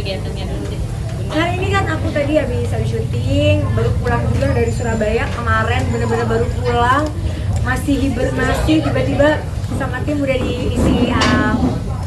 kegiatannya dulu deh. Hari ini kan aku tadi habis syuting, baru pulang juga dari Surabaya kemarin, bener-bener baru pulang, masih hibernasi, tiba-tiba sama tim udah diisi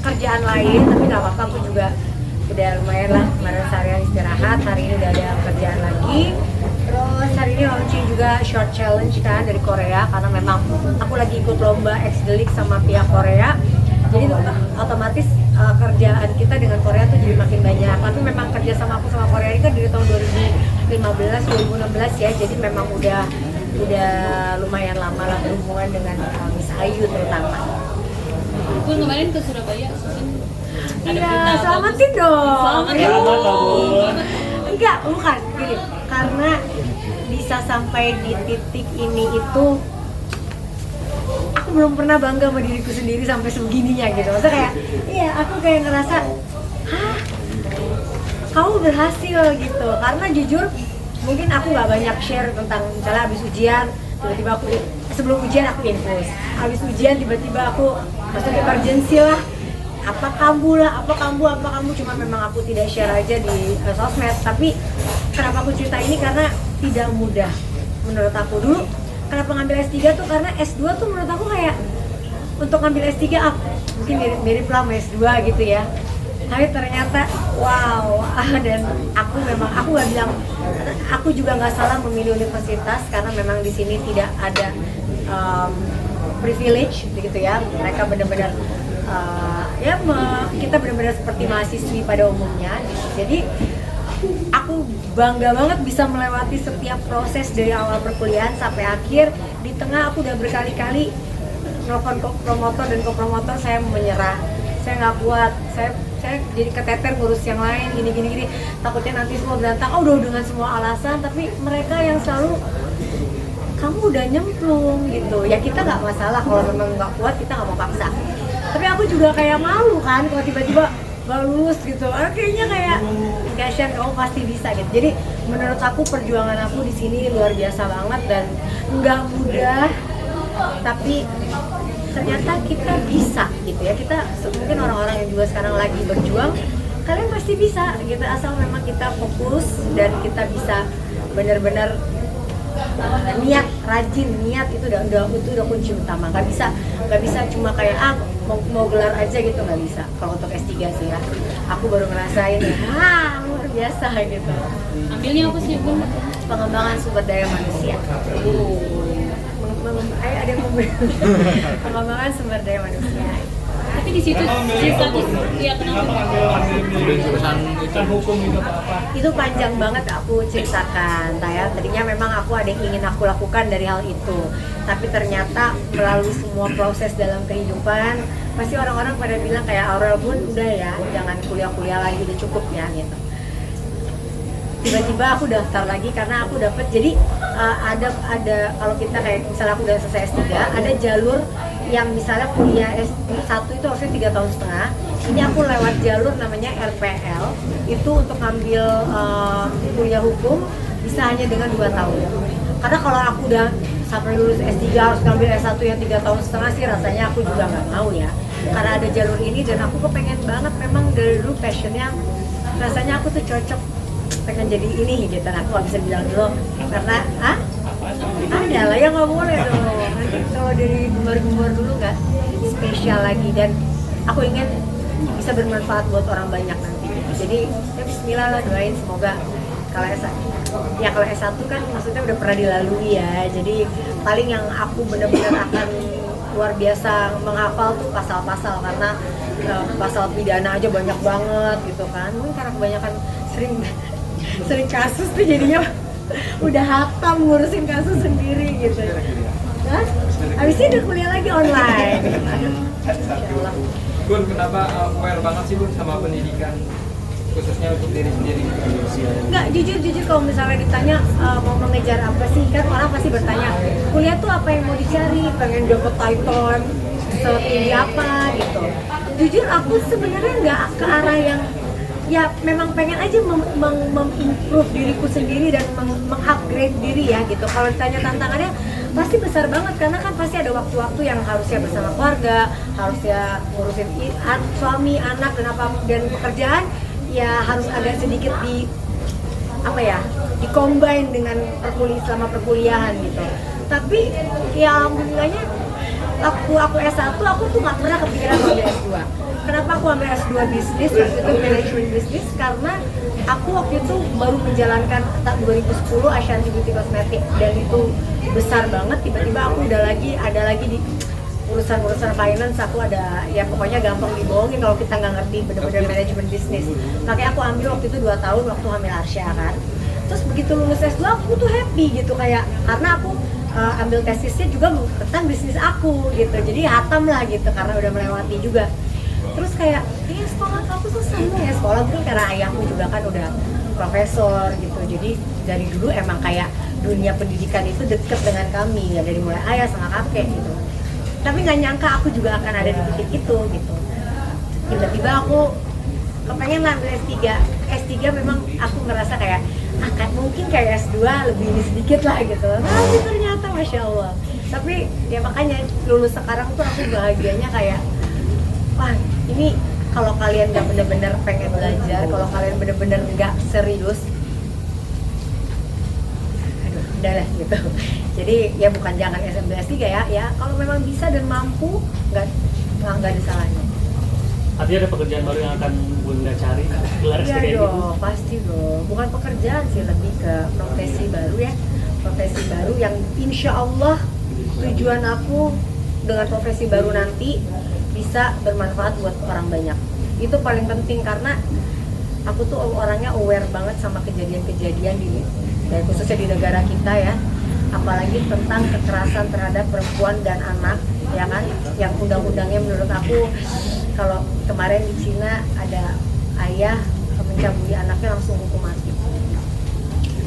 kerjaan lain, tapi nggak apa-apa, aku juga udah lumayan lah, kemarin seharian istirahat, hari ini udah ada kerjaan lagi. Terus hari ini launching juga short challenge kan dari Korea, karena memang aku lagi ikut lomba X-Delik sama pihak Korea, jadi otomatis kerjaan kita dengan Korea tuh jadi makin banyak. Tapi memang kerja sama aku sama Korea ini kan dari tahun 2015, 2016 ya, jadi memang udah lumayan lama lah berhubungan dengan Miss Ayu terutama. Bun kemarin ke Surabaya, mungkin ada Iya, berita selamatin dong. Selamat Bun. Enggak, bukan gini, karena bisa sampai di titik ini itu aku belum pernah bangga sama diriku sendiri sampai sebegininya gitu. Maksudnya kayak, iya aku kayak ngerasa, hah, kamu berhasil gitu. Karena jujur, mungkin aku nggak banyak share tentang misalnya habis ujian, tiba-tiba aku sebelum ujian aku infus, habis ujian tiba-tiba aku masuk emergency lah. Apa kamu, cuma memang aku tidak share aja di sosmed. Tapi kenapa aku cerita ini, karena tidak mudah menurut aku. Dulu kenapa ngambil S3 tuh karena S2 tuh menurut aku kayak untuk ngambil S3 mungkin mirip lah sama S2 gitu ya. Tapi ternyata wow, dan aku nggak bilang, aku juga nggak salah memilih universitas karena memang di sini tidak ada privilege gitu ya. Mereka benar-benar kita benar-benar seperti mahasiswi pada umumnya gitu. Jadi aku bangga banget bisa melewati setiap proses dari awal perkuliahan sampai akhir. Di tengah aku udah berkali-kali nelfon promotor dan kopromotor, saya menyerah, saya nggak kuat, saya jadi keteter ngurus yang lain, gini, takutnya nanti semua berantakan, udah dengan semua alasan. Tapi mereka yang selalu, kamu udah nyemplung gitu ya, kita nggak masalah kalau memang nggak kuat, kita nggak mau paksa. Tapi aku juga kayak malu kan kalau tiba-tiba gak lulus gitu, kayaknya kayak Gashan, kamu pasti bisa gitu. Jadi menurut aku perjuangan aku di sini luar biasa banget dan nggak mudah, tapi ternyata kita bisa gitu ya. Kita mungkin orang-orang yang juga sekarang lagi berjuang, kalian pasti bisa gitu, asal memang kita fokus dan kita bisa benar-benar niat, rajin, niat itu udah kunci utama. Nggak bisa cuma kayak mau gelar aja gitu, nggak bisa. Kalau untuk S3 sih ya, aku baru ngerasain luar biasa gitu. Ambilnya apa sih, Bun? Pengembangan sumber daya manusia. Ada yang pengembangan sumber daya manusia. Tapi di situ status ya kenapa? Jurusan hukum itu apa? Itu panjang banget aku ceritakan, ya. Tadinya memang aku ada yang ingin aku lakukan dari hal itu, tapi ternyata melalui semua proses dalam kehidupan, pasti orang-orang pada bilang kayak, Aurel, Bun udah ya, jangan kuliah-kuliah lagi, udah cukup ya gitu. Tiba-tiba aku daftar lagi karena aku dapet, jadi ada kalau kita kayak misalnya aku udah selesai S3, ada jalur yang misalnya kuliah S1 itu harusnya 3,5 tahun. Ini aku lewat jalur namanya RPL, itu untuk ngambil kuliah hukum bisa hanya dengan 2 tahun. Karena kalau aku udah sampai lulus S3 harus ngambil S1 yang 3,5 tahun sih, rasanya aku juga nggak mau ya. Karena ada jalur ini dan aku kepengen banget, memang dari dulu passionnya, rasanya aku tuh cocok pengen jadi ini gitu. Aku nggak bisa bilang dulu karena ada lah yang nggak boleh dong. Nanti kalau dari gembar-gembar dulu nggak spesial lagi, dan aku ingin bisa bermanfaat buat orang banyak nanti. Jadi ya bismillah lah, doain semoga. Kalau S1 kan maksudnya udah pernah dilalui ya, jadi paling yang aku benar-benar akan luar biasa menghafal tuh pasal-pasal, karena pasal pidana aja banyak banget gitu kan. Mungkin karena kebanyakan sering kasus tuh jadinya udah hatam ngurusin kasus sendiri gitu. Nah, abis ini udah kuliah lagi online. Insyaallah. Bun, kenapa aware banget sih Bun sama pendidikan, khususnya untuk diri sendiri? Nggak, jujur kalau misalnya ditanya mau mengejar apa sih, kan orang pasti bertanya kuliah tuh apa yang mau dicari, pengen dapet title setinggi apa gitu. Jujur aku sebenarnya nggak ke arah yang, ya memang pengen aja mengimprove diriku sendiri dan mengupgrade diri ya gitu. Kalau ditanya tantangannya pasti besar banget, karena kan pasti ada waktu-waktu yang harusnya bersama keluarga, harusnya ngurusin suami, anak dan apa dan pekerjaan, ya harus agak sedikit di-combine dengan selama perkuliahan gitu. Tapi ya alhamdulillahnya aku S1 aku tuh nggak pernah kepikiran ambil S2. Kenapa aku ambil S2 bisnis, waktu itu manajemen bisnis? Karena aku waktu itu baru menjalankan 2010 Ashanti Beauty Cosmetic dan itu besar banget. Tiba-tiba aku ada lagi di urusan finance, aku ada ya pokoknya gampang dibohongin kalau kita nggak ngerti bener-bener manajemen bisnis. Makanya aku ambil waktu itu 2 tahun waktu hamil Arsya kan. Terus begitu lulus S2 aku tuh happy gitu kayak karena aku ambil tesisnya juga tentang bisnis aku gitu. Jadi hatam lah gitu karena udah melewati juga. Terus kayak sekolah aku tuh seneng ya sekolah mungkin karena ayahku juga kan udah profesor gitu. Jadi dari dulu emang kayak dunia pendidikan itu deket dengan kami ya dari mulai ayah sama kakek gitu. Tapi nggak nyangka aku juga akan ada di titik itu gitu. Tiba-tiba aku kepengen ngambil S3. S3 memang aku ngerasa kayak mungkin kayak S2 lebih ini sedikit lah gitu. Tapi ternyata Masya Allah. Tapi ya makanya lulus sekarang tuh aku bahagianya kayak wah ini kalau kalian nggak bener-bener pengen belajar, kalau kalian bener-bener nggak serius, udah lah gitu. Jadi ya bukan jangan S2 S3 ya kalau memang bisa dan mampu nggak ada salahnya. Artinya ada pekerjaan baru yang akan Bunda cari gelar S3 Iya gitu? dong, pasti dong. Bukan pekerjaan sih, lebih ke profesi baru ya. Profesi baru yang insya Allah tujuan aku dengan profesi baru nanti bisa bermanfaat buat orang banyak. Itu paling penting karena aku tuh orangnya aware banget sama kejadian-kejadian dan khususnya di negara kita ya. Apalagi tentang kekerasan terhadap perempuan dan anak ya kan, yang undang-undangnya menurut aku kalau kemarin di Cina ada ayah mencabuli anaknya langsung hukum mati.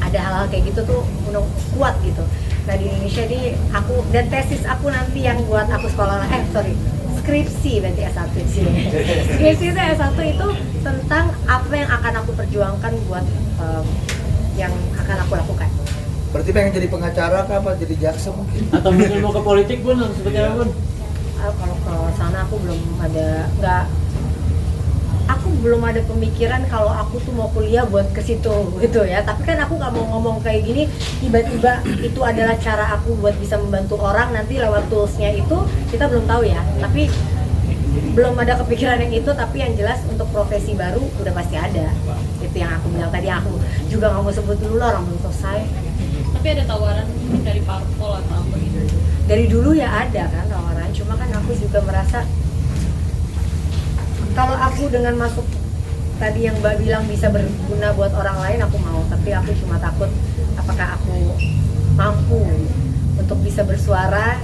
Ada hal-hal kayak gitu tuh kuat gitu. Nah di Indonesia ini aku dan tesis aku nanti yang buat aku skripsi berarti S1 sih. Skripsi itu S1 itu tentang apa yang akan aku perjuangkan buat yang akan aku lakukan. Berarti pengen jadi pengacara kah apa jadi jaksa mungkin? Atau mungkin mau ke politik Bun, seperti apa Bun? Kalau ke sana aku belum ada pemikiran kalau aku tuh mau kuliah buat ke situ gitu ya. Tapi kan aku nggak mau ngomong kayak gini tiba-tiba itu adalah cara aku buat bisa membantu orang nanti lewat toolsnya itu kita belum tahu ya. Tapi belum ada kepikiran yang itu, tapi yang jelas untuk profesi baru udah pasti ada. Itu yang aku bilang tadi, aku juga nggak mau sebut dulu lah, orang belum selesai. Tapi ada tawaran mungkin dari parpol atau apa gitu? Dari dulu ya ada kan tawaran, cuma kan aku juga merasa kalau aku dengan masuk tadi yang Mbak bilang bisa berguna buat orang lain, aku mau. Tapi aku cuma takut apakah aku mampu untuk bisa bersuara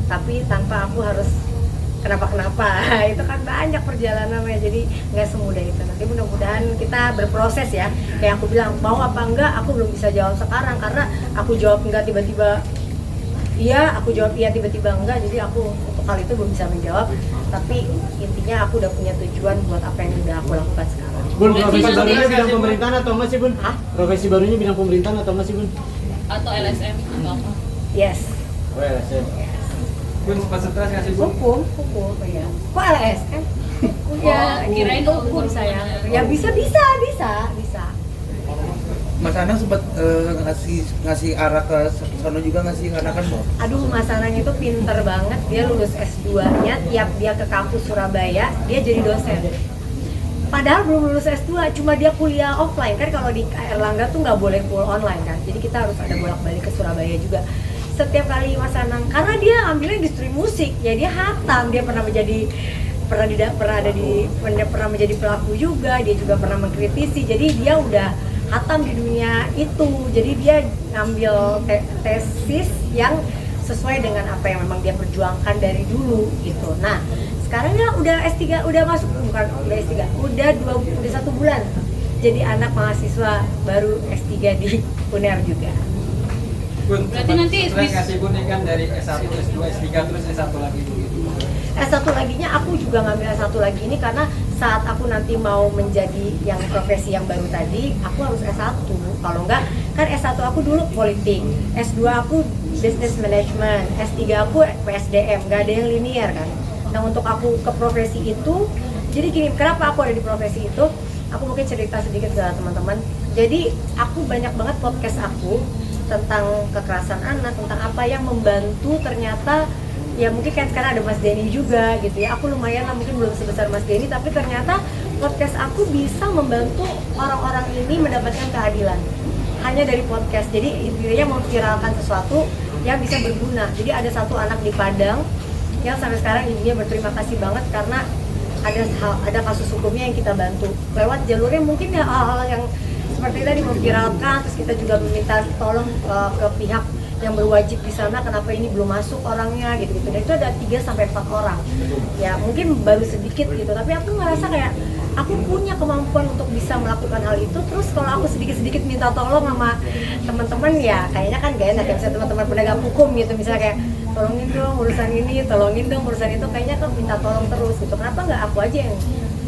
tapi tanpa aku harus kenapa itu kan banyak perjalanannya, jadi nggak semudah itu. Nanti mudah-mudahan kita berproses ya, kayak aku bilang mau apa enggak aku belum bisa jawab sekarang karena aku jawab enggak tiba-tiba iya, aku jawab iya tiba-tiba enggak, jadi aku untuk hal itu belum bisa menjawab. Tapi intinya aku udah punya tujuan buat apa yang udah aku lakukan sekarang. Bun, profesi barunya bidang pemerintahan atau enggak sih Bun? Hah? Profesi barunya bidang pemerintahan atau enggak sih Bun? Atau LSM atau apa? Yes. Oh ya, saya. Bun sempat stres nggak sih Bun? Hukum ya. Kok LSM? Ya, kirain hukum saya. Ya bisa. Mas Anang sempat ngasih arah ke sana juga nggak sih, karena kan Aduh, Mas Anang itu pinter banget. Dia lulus S2-nya, tiap dia ke kampus Surabaya, dia jadi dosen. Padahal belum lulus S2, cuma dia kuliah offline. Kan kalau di Erlangga tuh nggak boleh full online kan. Jadi kita harus ada bolak-balik ke Surabaya juga. Setiap kali Mas Anang, karena dia ambilnya industri musik, ya dia hatam, dia pernah menjadi pelaku juga, dia juga pernah mengkritisi. Jadi dia udah hatam di dunia itu. Jadi dia ngambil tesis yang sesuai dengan apa yang memang dia perjuangkan dari dulu gitu. Nah, sekarang ya udah S3, udah masuk, bukan udah S3, udah 1 bulan jadi anak mahasiswa baru S3 di UNER juga. Bun, Berarti nanti stres nggak sih Bun ini kan dari S1, S2, S3 terus S1 lagi gitu? S1 laginya aku juga ngambil S1 lagi ini karena saat aku nanti mau menjadi yang profesi yang baru tadi, aku harus S1. Kalau enggak, kan S1 aku dulu politik, S2 aku business management, S3 aku PSDM, nggak ada yang linear kan. Nah untuk aku ke profesi itu, jadi gini, kenapa aku ada di profesi itu? aku mungkin cerita sedikit ke teman-teman. Jadi aku banyak banget podcast aku tentang kekerasan anak, tentang apa yang membantu ternyata ya mungkin kan sekarang ada Mas Denny juga gitu ya. Aku lumayan lah, mungkin belum sebesar Mas Denny, tapi ternyata podcast aku bisa membantu orang-orang ini mendapatkan keadilan hanya dari podcast. Jadi intinya memviralkan sesuatu yang bisa berguna. Jadi ada satu anak di Padang yang sampai sekarang ibunya berterima kasih banget karena ada kasus hukumnya yang kita bantu lewat jalurnya, mungkin ya hal-hal yang seperti tadi memviralkan, terus kita juga meminta tolong ke pihak yang berwajib di sana, kenapa ini belum masuk orangnya gitu-gitu. Dan itu ada 3-4 orang. Ya mungkin baru sedikit gitu, tapi aku ngerasa kayak aku punya kemampuan untuk bisa melakukan hal itu. Terus kalau aku sedikit-sedikit minta tolong sama teman-teman ya kayaknya kan gak enak ya, misalnya teman-teman penegak hukum gitu, misalnya kayak tolongin dong urusan ini, tolongin dong urusan itu, kayaknya kan minta tolong terus gitu. Kenapa nggak aku aja yang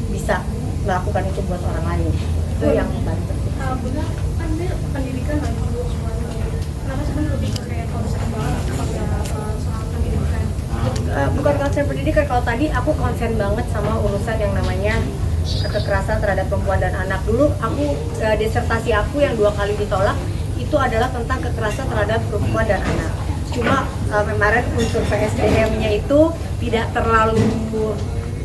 bisa melakukan itu buat orang lain? Itu yang paling penting. Bunda, kan dia pendidikan lagi dulu semuanya. Kenapa sebenarnya lebih ke kayak konsep banget soal pendidikan? Bukan konsen pendidikan, kalau tadi aku konsen banget sama urusan yang namanya kekerasan terhadap perempuan dan anak. Dulu aku disertasi aku yang 2 kali ditolak itu adalah tentang kekerasan terhadap perempuan dan anak. Cuma kemarin unsur PSDM-nya itu tidak terlalu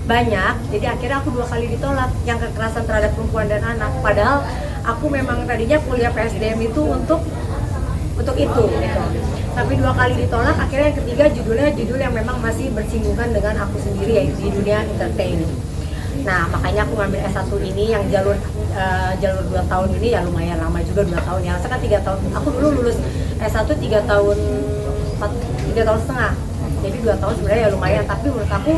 banyak, jadi akhirnya aku 2 kali ditolak yang kekerasan terhadap perempuan dan anak. Padahal aku memang tadinya kuliah PSDM itu untuk itu gitu. Tapi 2 kali ditolak, akhirnya yang ketiga judul yang memang masih bersinggungan dengan aku sendiri, yaitu di dunia entertain. Nah makanya aku ngambil S1 ini yang jalur 2 tahun ini, ya lumayan lama juga 2 tahun ya. Sekarang 3 tahun, aku dulu lulus S1 3 tahun setengah. Jadi 2 tahun sebenarnya ya lumayan, tapi menurut aku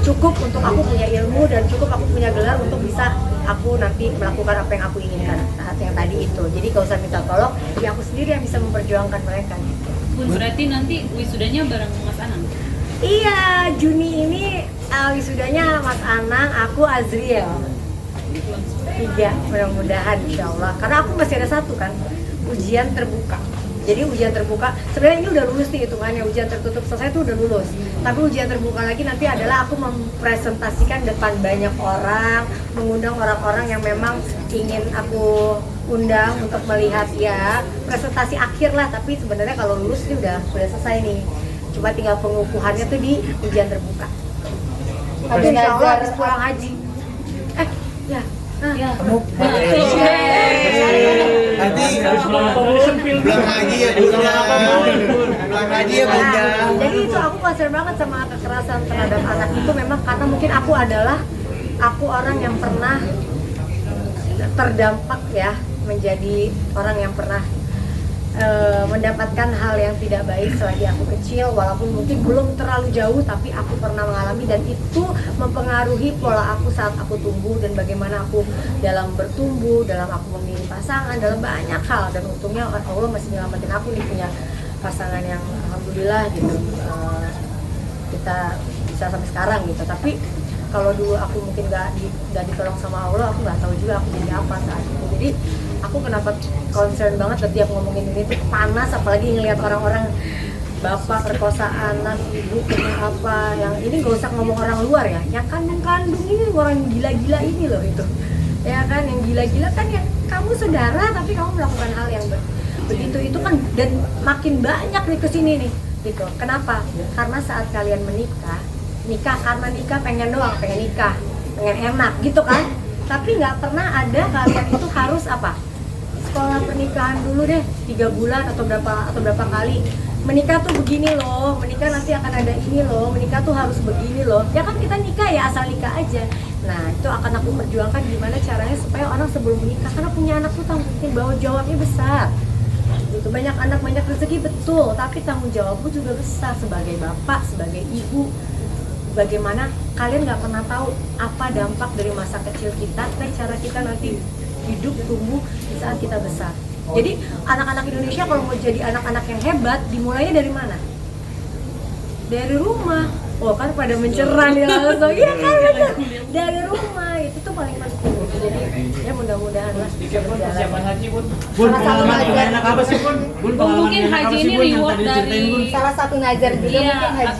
cukup untuk aku punya ilmu dan cukup aku punya gelar untuk bisa aku nanti melakukan apa yang aku inginkan saat yang tadi itu. Jadi gak usah minta tolong, ya aku sendiri yang bisa memperjuangkan mereka gitu. Bun, berarti nanti wisudanya bareng Mas Anang? Iya, Juni ini wisudanya Mas Anang, aku Azriel. 3 mudah-mudahan insya Allah. Karena aku masih ada 1 kan, ujian terbuka. Jadi ujian terbuka, sebenarnya ini udah lulus nih hitungannya, ujian tertutup selesai itu udah lulus. Tapi ujian terbuka lagi nanti adalah aku mempresentasikan depan banyak orang, mengundang orang-orang yang memang ingin aku undang untuk melihat ya presentasi akhir lah. Tapi sebenarnya kalau lulus ini udah selesai nih. Cuma tinggal pengukuhannya tuh di ujian terbuka. Tapi insya Allah habis pulang haji. Kamu nanti Belum haji ya Bunda. Belum haji ya Bunda. Jadi itu aku concern banget sama kekerasan terhadap anak itu, memang karena mungkin aku orang yang pernah terdampak ya, menjadi orang yang pernah mendapatkan hal yang tidak baik selagi aku kecil, walaupun mungkin belum terlalu jauh, tapi aku pernah mengalami dan itu mempengaruhi pola aku saat aku tumbuh dan bagaimana aku dalam bertumbuh, dalam aku memilih pasangan, dalam banyak hal. Dan untungnya Allah masih nyelamatin aku nih, punya pasangan yang alhamdulillah gitu, kita bisa sampai sekarang gitu. Tapi kalau dulu aku mungkin nggak ditolong sama Allah, aku nggak tahu juga aku jadi apa saat itu. Jadi aku kenapa concern banget setiap ngomongin ini tuh panas, apalagi ngelihat orang-orang bapak perkosa anak, ibu kena apa, yang ini gak usah ngomong orang luar ya, yang kandung-kandung ini orang gila-gila ini loh itu, ya kan, yang gila-gila kan yang kamu saudara tapi kamu melakukan hal yang begitu itu kan, dan makin banyak nih kesini nih gitu. Kenapa? Karena saat kalian menikah karena nikah pengen doang, pengen nikah, pengen enak gitu kan, tapi nggak pernah ada kalian itu harus apa, sekolah pernikahan dulu deh 3 bulan atau berapa kali, menikah tuh begini loh, menikah nanti akan ada ini loh, menikah tuh harus begini loh. Ya kan kita nikah ya asal nikah aja. Nah itu akan aku perjuangkan gimana caranya supaya orang sebelum menikah, karena punya anak tuh tanggung jawabnya besar gitu. Banyak anak banyak rezeki betul, tapi tanggung jawabku juga besar sebagai bapak, sebagai ibu. Bagaimana kalian nggak pernah tahu apa dampak dari masa kecil kita ke cara kita nanti hidup tumbuh di saat kita besar. Jadi anak-anak Indonesia kalau mau jadi anak-anak yang hebat, dimulainya dari mana? Dari rumah. Oh kan pada mencerah nih langsung, iya kan bener. Dari rumah itu tuh paling penting. Jadi ya mudah-mudahan lah. Persiapan haji Bun. Bun, pengalaman enak apa sih Bun? Mungkin haji ini reward dari salah satu nazar juga iya, mungkin haji.